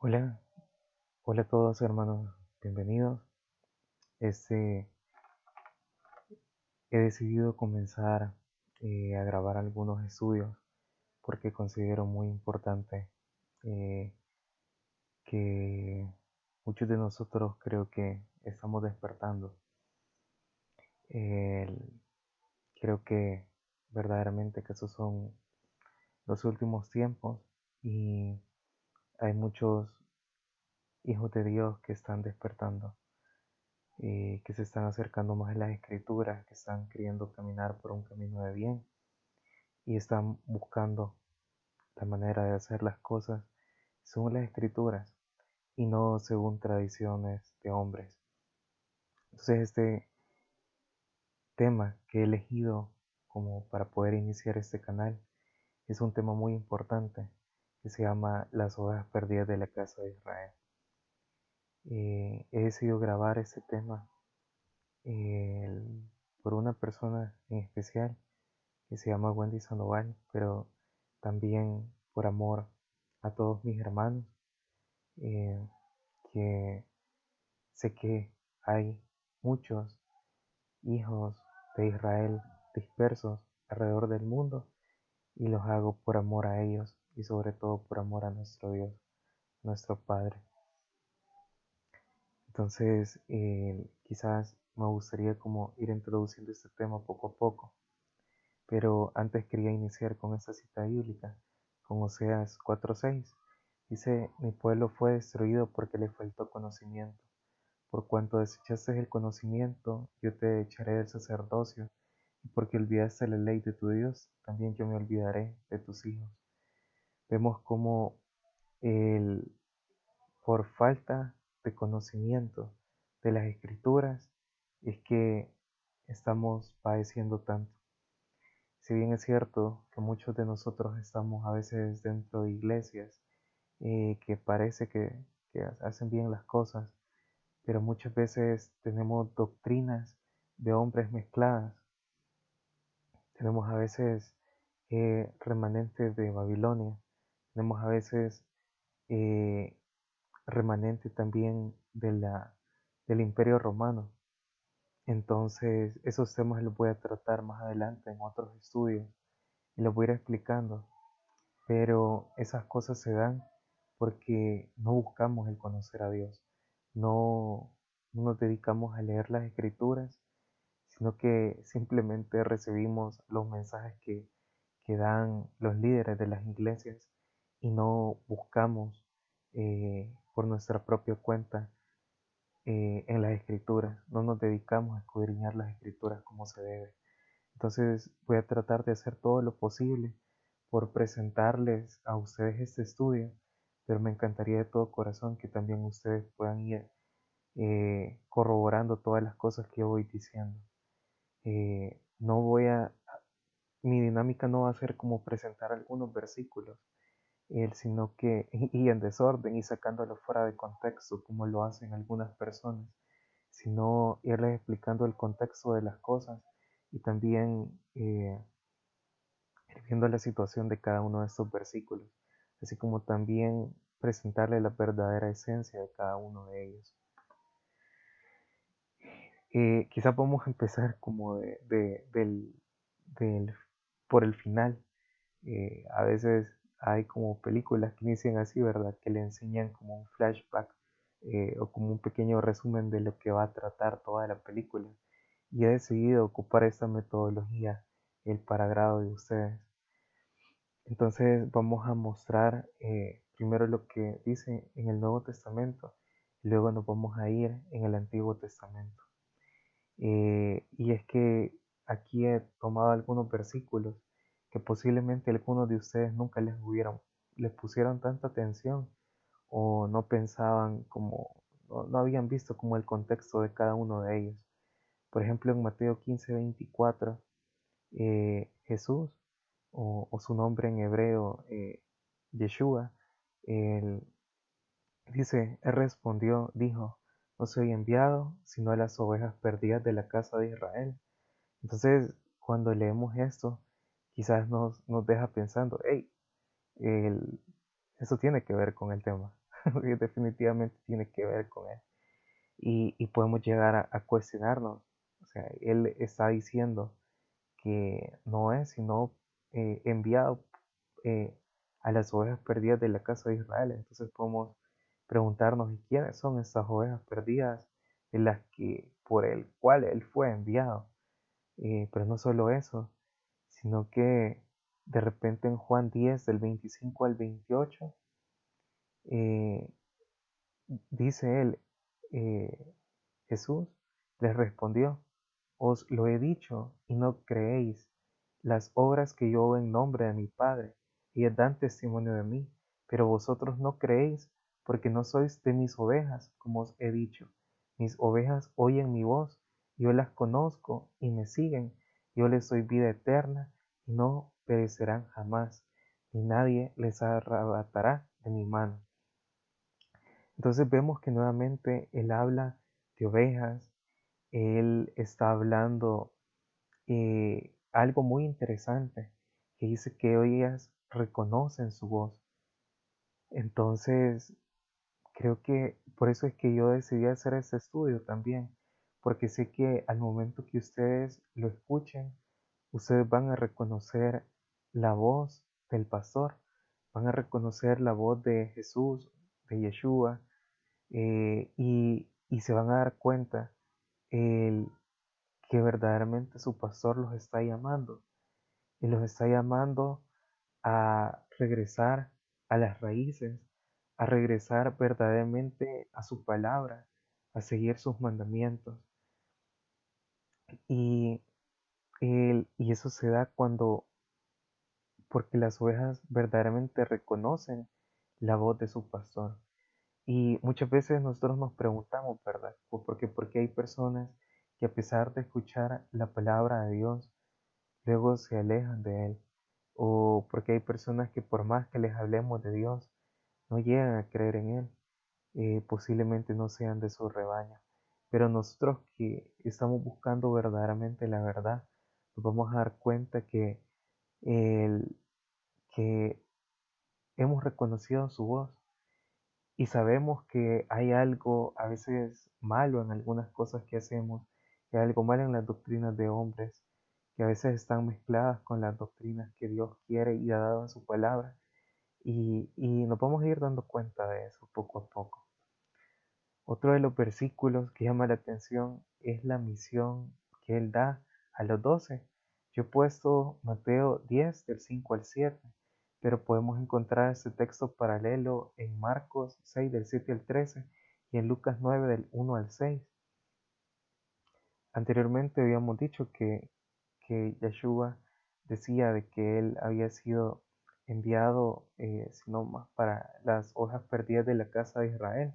Hola, hola a todos hermanos, bienvenidos. Este, He decidido comenzar a grabar algunos estudios porque considero muy importante eh, que muchos de nosotros creo que estamos despertando. El- Creo que verdaderamente que esos son los últimos tiempos y hay muchos hijos de Dios que están despertando. Que se están acercando más a las escrituras, que están queriendo caminar por un camino de bien y están buscando la manera de hacer las cosas según las escrituras y no según tradiciones de hombres. Entonces este tema que he elegido como para poder iniciar este canal es un tema muy importante que se llama Las ovejas perdidas de la casa de Israel. He decidido grabar este tema eh, por una persona en especial que se llama Wendy Sandoval, pero también por amor a todos mis hermanos, eh, que sé que hay muchos hijos de Israel dispersos alrededor del mundo y los hago por amor a ellos y sobre todo por amor a nuestro Dios, nuestro Padre. Entonces, quizás me gustaría como ir introduciendo este tema poco a poco. Pero antes quería iniciar con esta cita bíblica, con Oseas 4:6. Dice, mi pueblo fue destruido porque le faltó conocimiento. Por cuanto desechaste el conocimiento, yo te echaré del sacerdocio, y porque olvidaste la ley de tu Dios, también yo me olvidaré de tus hijos. Vemos como el, por falta de conocimiento de las escrituras es que estamos padeciendo tanto. Si bien es cierto que muchos de nosotros estamos a veces dentro de iglesias que parece que hacen bien las cosas, pero muchas veces tenemos doctrinas de hombres mezcladas. Tenemos a veces remanentes de Babilonia, tenemos a veces eh, remanente también del Imperio Romano. Entonces, esos temas los voy a tratar más adelante en otros estudios y los voy a ir explicando. Pero esas cosas se dan porque no buscamos el conocer a Dios, no, no nos dedicamos a leer las escrituras, sino que simplemente recibimos los mensajes que dan los líderes de las iglesias y no buscamos por nuestra propia cuenta en las escrituras, no nos dedicamos a escudriñar las escrituras como se debe. Entonces voy a tratar de hacer todo lo posible por presentarles a ustedes este estudio, pero me encantaría de todo corazón que también ustedes puedan ir corroborando todas las cosas que yo voy diciendo. No voy a, Mi dinámica no va a ser como presentar algunos versículos, sino que, y en desorden y sacándolo fuera de contexto, como lo hacen algunas personas, sino irles explicando el contexto de las cosas y también viendo la situación de cada uno de estos versículos, así como también presentarle la verdadera esencia de cada uno de ellos. Quizás vamos a empezar como del- por el final. A veces hay como películas que inician así, ¿verdad? Que le enseñan como un flashback o como un pequeño resumen de lo que va a tratar toda la película. Y he decidido ocupar esta metodología el para agrado de ustedes. Entonces vamos a mostrar primero lo que dice en el Nuevo Testamento y luego nos vamos a ir en el Antiguo Testamento. Y es que aquí he tomado algunos versículos que posiblemente algunos de ustedes nunca les pusieron tanta atención o no pensaban como, no habían visto como el contexto de cada uno de ellos. Por ejemplo, en Mateo 15:24, Jesús, o su nombre en hebreo, Yeshua, él él respondió, dijo, no soy enviado sino a las ovejas perdidas de la casa de Israel. Entonces, cuando leemos esto, quizás nos deja pensando, hey, eso tiene que ver con el tema. porque definitivamente tiene que ver con Él. Y podemos llegar a cuestionarnos. O sea, Él está diciendo que no es sino enviado eh, a las ovejas perdidas de la casa de Israel. Entonces podemos preguntarnos, ¿y quiénes son estas ovejas perdidas de las que por el cual Él fue enviado? Pero no solo eso, sino que de repente en Juan 10, del 25 al 28, eh, dice él, eh, Jesús les respondió, os lo he dicho y no creéis. Las obras que yo hago en nombre de mi Padre, ellas dan testimonio de mí, pero vosotros no creéis porque no sois de mis ovejas, como os he dicho. Mis ovejas oyen mi voz, yo las conozco y me siguen. Yo les doy vida eterna y no perecerán jamás, ni nadie les arrebatará de mi mano. Entonces vemos que nuevamente él habla de ovejas, él está hablando algo muy interesante, que dice que ellas reconocen su voz. Entonces, creo que por eso es que yo decidí hacer este estudio también, porque sé que al momento que ustedes lo escuchen, ustedes van a reconocer la voz del pastor, van a reconocer la voz de Jesús, de Yeshua, y se van a dar cuenta el, que verdaderamente su pastor los está llamando y los está llamando a regresar a las raíces, a regresar verdaderamente a su palabra, a seguir sus mandamientos. Y, y eso se da porque las ovejas verdaderamente reconocen la voz de su pastor. Y muchas veces nosotros nos preguntamos, ¿verdad? Porque hay personas que a pesar de escuchar la palabra de Dios, luego se alejan de Él. O porque hay personas que por más que les hablemos de Dios, no llegan a creer en Él. Posiblemente no sean de su rebaño. Pero nosotros que estamos buscando verdaderamente la verdad, nos vamos a dar cuenta el, que hemos reconocido su voz y sabemos que hay algo a veces malo en algunas cosas que hacemos, que hay algo malo en las doctrinas de hombres, que a veces están mezcladas con las doctrinas que Dios quiere y ha dado en su palabra. Y nos vamos a ir dando cuenta de eso poco a poco. Otro de los versículos que llama la atención es la misión que Él da a los 12. Yo he puesto Mateo 10 del 5 al 7, pero podemos encontrar este texto paralelo en Marcos 6 del 7 al 13 y en Lucas 9 del 1 al 6. Anteriormente habíamos dicho que Yeshua decía de que Él había sido enviado, sino más para las ovejas perdidas de la casa de Israel.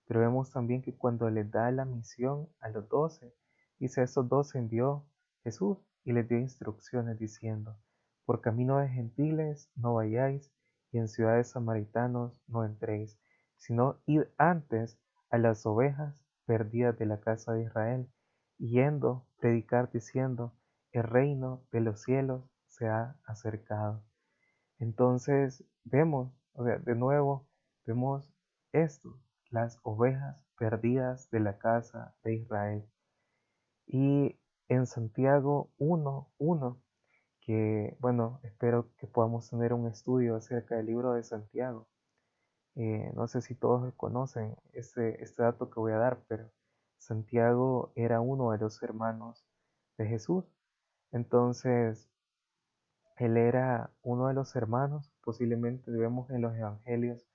Pero vemos también que cuando les da la misión a los 12, dice, a estos 12 envió Jesús y les dio instrucciones diciendo, por camino de gentiles no vayáis y en ciudades samaritanos no entréis, sino id antes a las ovejas perdidas de la casa de Israel, yendo, predicar diciendo, el reino de los cielos se ha acercado. Entonces vemos, o sea, de nuevo, vemos esto, las ovejas perdidas de la casa de Israel. Y en Santiago 1:1, que bueno, espero que podamos tener un estudio acerca del libro de Santiago. No sé si todos conocen este dato que voy a dar, pero Santiago era uno de los hermanos de Jesús. Entonces, él era uno de los hermanos, posiblemente vemos en los evangelios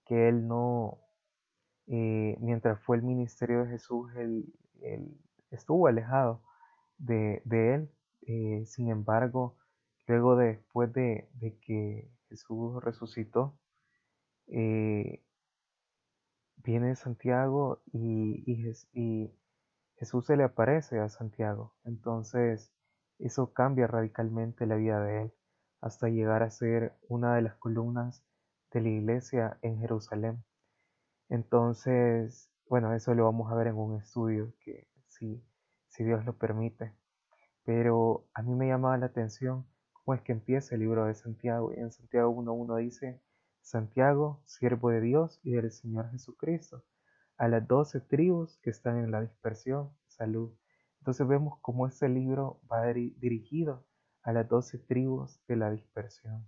que él no, mientras fue el ministerio de Jesús, él estuvo alejado de él. Sin embargo, luego después de que Jesús resucitó, eh, viene Santiago y Jesús se le aparece a Santiago. Entonces, eso cambia radicalmente la vida de él, hasta llegar a ser una de las columnas de la iglesia en Jerusalén. Entonces, bueno, eso lo vamos a ver en un estudio que si Dios lo permite. Pero a mí me llamaba la atención cómo es que empieza el libro de Santiago. Y en Santiago 1:1 dice, Santiago, siervo de Dios y del Señor Jesucristo, a las 12 tribus que están en la dispersión, salud. Entonces vemos cómo este libro va dirigido a las 12 tribus de la dispersión,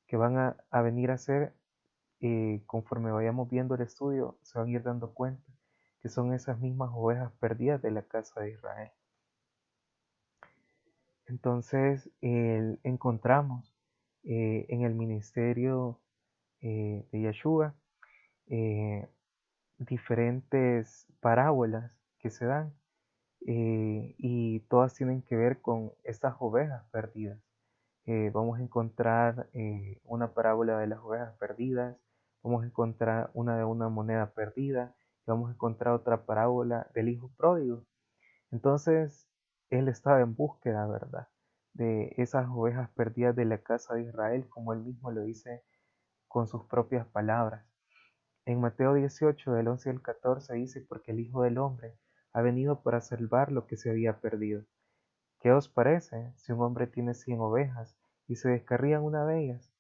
que van a venir a ser, conforme vayamos viendo el estudio, se van a ir dando cuenta que son esas mismas ovejas perdidas de la casa de Israel. Entonces encontramos en el ministerio de Yeshua eh, diferentes parábolas que se dan, y todas tienen que ver con estas ovejas perdidas. Vamos a encontrar una parábola de las ovejas perdidas, vamos a encontrar una de una moneda perdida, y vamos a encontrar otra parábola del hijo pródigo. Entonces, él estaba en búsqueda, ¿verdad?, de esas ovejas perdidas de la casa de Israel, como él mismo lo dice con sus propias palabras. En Mateo 18, del 11 al 14 dice, porque el Hijo del Hombre ha venido para salvar lo que se había perdido. ¿Qué os parece si un hombre tiene 100 ovejas y se descarría una de ellas?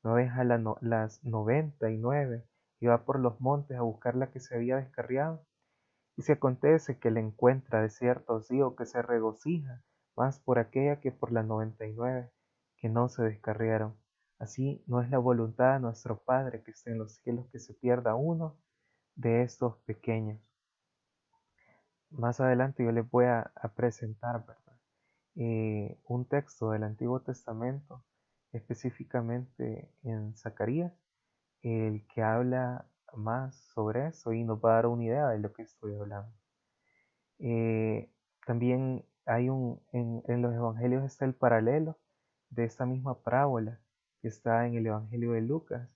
¿No deja las 99 y va por los montes a buscar la que se había descarriado? Y si acontece que la encuentra, de cierto os digo que se regocija más por aquella que por las 99 que no se descarriaron. Así no es la voluntad de nuestro Padre que esté en los cielos que se pierda uno de estos pequeños. Más adelante yo les voy a presentar, ¿verdad?, un texto del Antiguo Testamento, específicamente en Zacarías, el que habla más sobre eso y nos va a dar una idea de lo que estoy hablando. También hay en los evangelios está el paralelo de esta misma parábola que está en el evangelio de Lucas.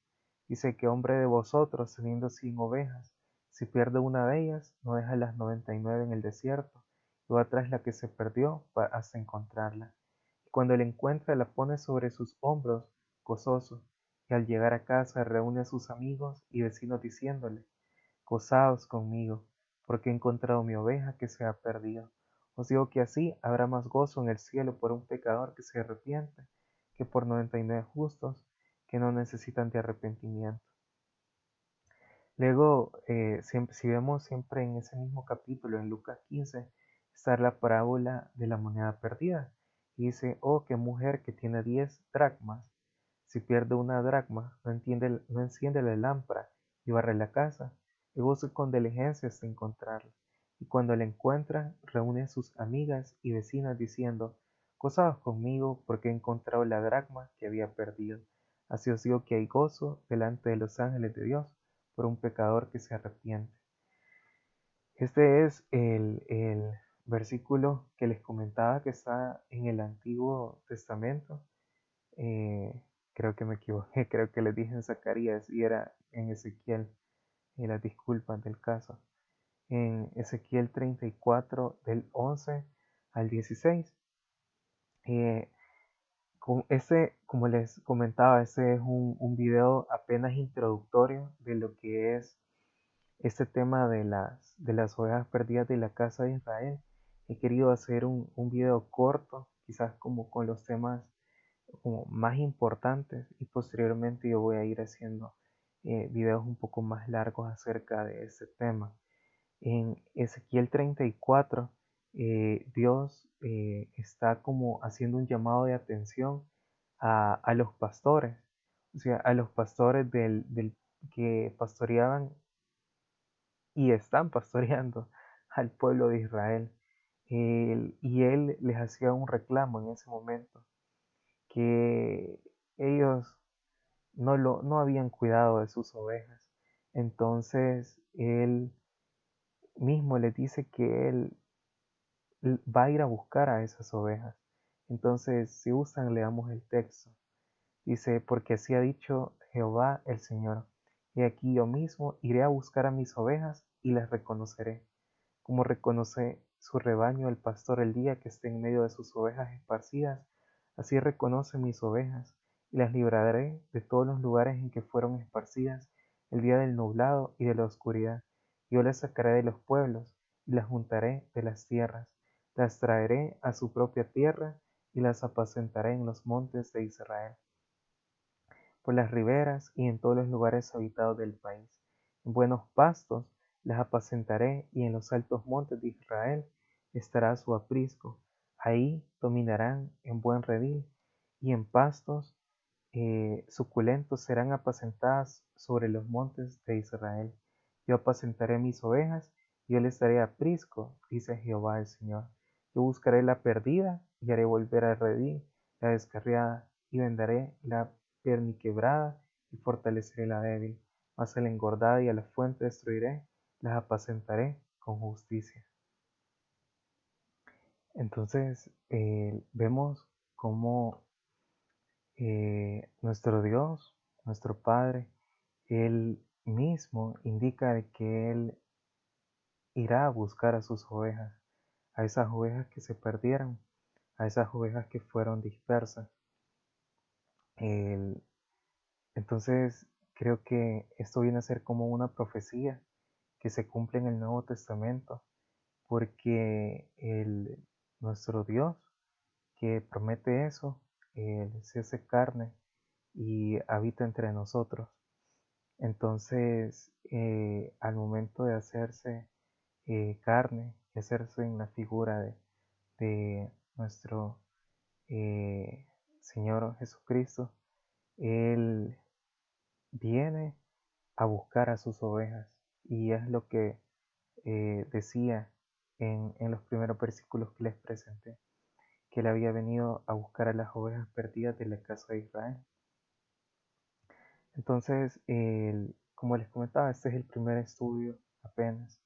Dice que hombre de vosotros, teniendo 100 ovejas, si pierde una de ellas, no deja las 99 en el desierto, y va tras la que se perdió hasta encontrarla. Y cuando la encuentra, la pone sobre sus hombros, gozoso, y al llegar a casa reúne a sus amigos y vecinos diciéndole, gozaos conmigo, porque he encontrado mi oveja que se ha perdido. Os digo que así habrá más gozo en el cielo por un pecador que se arrepiente, que por 99 justos que no necesitan de arrepentimiento. Luego, si vemos siempre en ese mismo capítulo, en Lucas 15, está la parábola de la moneda perdida. Y dice, oh, qué mujer que tiene 10 dracmas. Si pierde una dracma, no enciende la lámpara y barre la casa, y busca con diligencia hasta encontrarla. Y cuando la encuentra, reúne a sus amigas y vecinas diciendo, gozaos conmigo porque he encontrado la dracma que había perdido. Así os digo que hay gozo delante de los ángeles de Dios por un pecador que se arrepiente. Este es el versículo que les comentaba que está en el Antiguo Testamento. Creo que me equivoqué, creo que les dije en Zacarías y era en Ezequiel, y las disculpas del caso. En Ezequiel 34 del 11 al 16. Como les comentaba, este es un video apenas introductorio de lo que es este tema de las ovejas perdidas de la casa de Israel. He querido hacer un video corto, quizás como con los temas como más importantes, y posteriormente yo voy a ir haciendo videos un poco más largos acerca de este tema. En Ezequiel 34, Dios está como haciendo un llamado de atención a los pastores, o sea, a los pastores que pastoreaban y están pastoreando al pueblo de Israel. Y él les hacía un reclamo en ese momento, que ellos no habían cuidado de sus ovejas. Entonces él mismo les dice que él va a ir a buscar a esas ovejas. Entonces, si gustan, leamos el texto. Dice, porque así ha dicho Jehová el Señor, y aquí yo mismo iré a buscar a mis ovejas y las reconoceré, como reconoce su rebaño el pastor el día que esté en medio de sus ovejas esparcidas, así reconoce mis ovejas, y las libraré de todos los lugares en que fueron esparcidas el día del nublado y de la oscuridad. Yo las sacaré de los pueblos, y las juntaré de las tierras, las traeré a su propia tierra, y las apacentaré en los montes de Israel. por las riberas y en todos los lugares habitados del país. En buenos pastos las apacentaré y en los altos montes de Israel estará su aprisco. Ahí dominarán en buen redil y en pastos suculentos serán apacentadas sobre los montes de Israel. Yo apacentaré mis ovejas, yo les daré aprisco, dice Jehová el Señor. Yo buscaré la perdida y haré volver al redil la descarriada, y vendaré la perniquebrada y fortaleceré la débil. Mas a la engordada y a la fuente destruiré, las apacentaré con justicia. Entonces vemos cómo nuestro Dios, nuestro Padre, Él mismo indica de que Él irá a buscar a sus ovejas, a esas ovejas que se perdieron, a esas ovejas que fueron dispersas. Él- entonces creo que esto viene a ser como una profecía que se cumple en el Nuevo Testamento, porque nuestro Dios que promete eso, Él se hace carne y habita entre nosotros. Entonces, al momento de hacerse carne y hacerse en la figura de nuestro Señor Jesucristo, Él viene a buscar a sus ovejas y es lo que decía en los primeros versículos que les presenté, que Él había venido a buscar a las ovejas perdidas de la casa de Israel. Entonces, como les comentaba, este es el primer estudio apenas.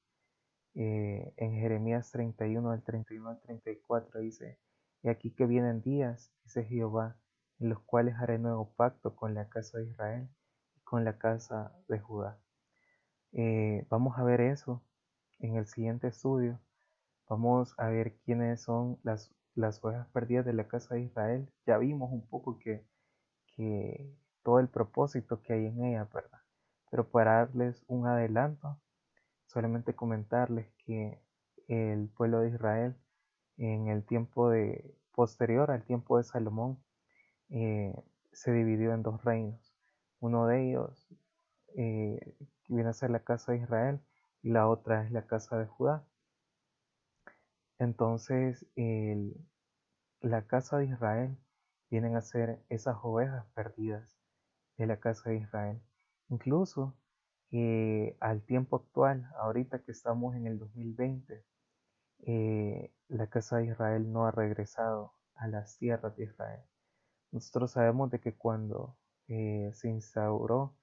En Jeremías 31 del 31 al 34 dice, y aquí que vienen días, dice Jehová, en los cuales haré nuevo pacto con la casa de Israel y con la casa de Judá. Vamos a ver eso en el siguiente estudio. Vamos a ver quiénes son las ovejas perdidas de la casa de Israel. Ya vimos un poco que todo el propósito que hay en ella, ¿verdad? Pero para darles un adelanto, solamente comentarles que el pueblo de Israel en el tiempo posterior al tiempo de Salomón se dividió en dos reinos. Uno de ellos viene a ser la casa de Israel y la otra es la casa de Judá. Entonces la casa de Israel vienen a ser esas ovejas perdidas de la casa de Israel. Incluso al tiempo actual, ahorita que estamos en el 2020, la casa de Israel no ha regresado a las tierras de Israel. Nosotros sabemos de que cuando se instauró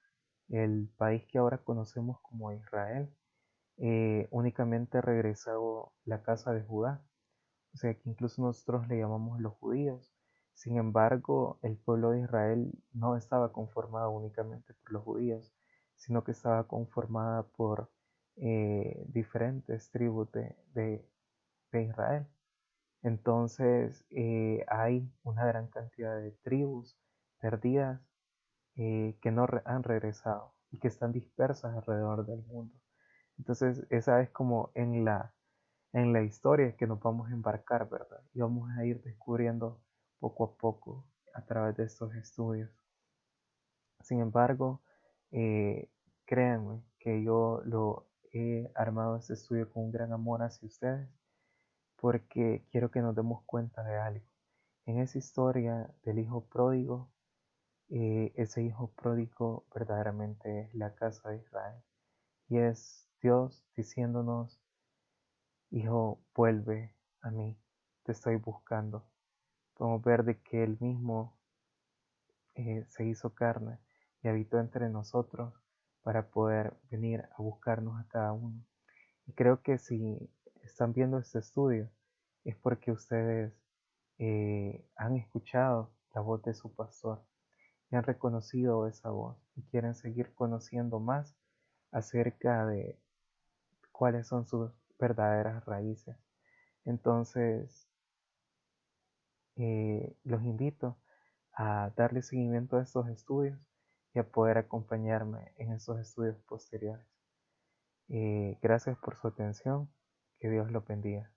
el país que ahora conocemos como Israel, únicamente regresó la casa de Judá, o sea que incluso nosotros le llamamos los judíos. Sin embargo, el pueblo de Israel no estaba conformado únicamente por los judíos, sino que estaba conformada por diferentes tribus de Israel. Entonces hay una gran cantidad de tribus perdidas que no han regresado y que están dispersas alrededor del mundo. Entonces esa es como en la historia que nos vamos a embarcar, ¿verdad? Y vamos a ir descubriendo poco a poco a través de estos estudios. Sin embargo, eh, créanme que yo lo he armado este estudio con un gran amor hacia ustedes porque quiero que nos demos cuenta de algo. En esa historia del hijo pródigo, ese hijo pródigo verdaderamente es la casa de Israel. Y es Dios diciéndonos, hijo, vuelve a mí, te estoy buscando. Podemos ver de que Él mismo se hizo carne y habitó entre nosotros para poder venir a buscarnos a cada uno. Y creo que si están viendo este estudio es porque ustedes han escuchado la voz de su pastor y han reconocido esa voz y quieren seguir conociendo más acerca de cuáles son sus verdaderas raíces. Entonces, los invito a darle seguimiento a estos estudios y a poder acompañarme en estos estudios posteriores. Gracias por su atención. Que Dios lo bendiga.